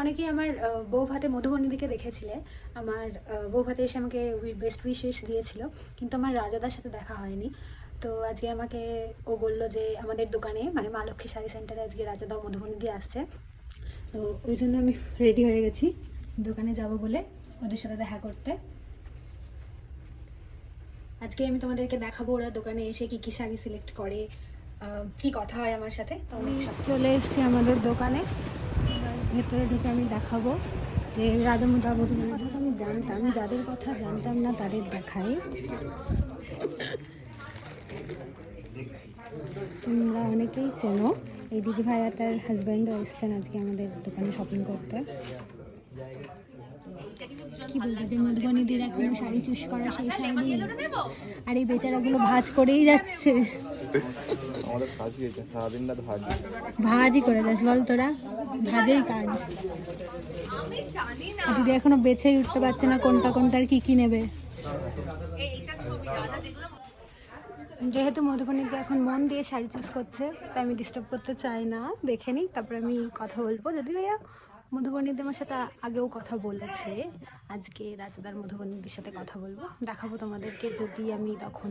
অনেকেই আমার বউ ভাতে মধুবনী দিকে দেখেছিলে, আমার বউ ভাতে এসে আমাকে বেস্ট উইশেস দিয়েছিল, কিন্তু আমার রাজাদার সাথে দেখা হয়নি। তো আজকে আমাকে ও বললো যে আমাদের দোকানে মানে মা লক্ষ্মী শাড়ি সেন্টারে আজকে রাজাদা মধুবনী দিয়ে আসছে। তো ওই জন্য আমি রেডি হয়ে গেছি দোকানে যাব বলে ওদের সাথে দেখা করতে। আজকে আমি তোমাদেরকে দেখাবো ওরা দোকানে এসে কী কী শাড়ি সিলেক্ট করে, কি কথা হয় আমার সাথে। তো আমি চলে এসেছি আমাদের দোকানে, ভেতরে ঢুকে আমি দেখাবো যে রাজামুদা মধুবনীর কথা আমি জানতাম, যাদের কথা জানতাম না তাদের দেখাই। তোমরা অনেকেই চেনো, এই দিদি ভাই আর তার হাজব্যান্ডও এসছেন আজকে আমাদের দোকানে শপিং করতে। কি বলবো যে মধুবনীদের এখনো শাড়ি চুজ করা শেষ হয়নি, আর এই বেচারাগুলো ভাঁজ করেই যাচ্ছে। ভাজই করে যাস বল তোরা, ভাজেই কাজ। দিদি এখনো বেছেই উঠতে পারছে না কোনটা কোনটার কি কি নেবে। যেহেতু মধুবনীতে এখন মন দিয়ে শাড়ি চুজ করছে, তাই আমি ডিস্টার্ব করতে চাই না, দেখে নিই তারপরে আমি কথা বলবো। যদি ভাইয়া মধুবনীদের আমার সাথে আগেও কথা বলেছে, আজকে রাজাদার মধুবনীদের সাথে কথা বলবো, দেখাবো তোমাদেরকে যদি আমি তখন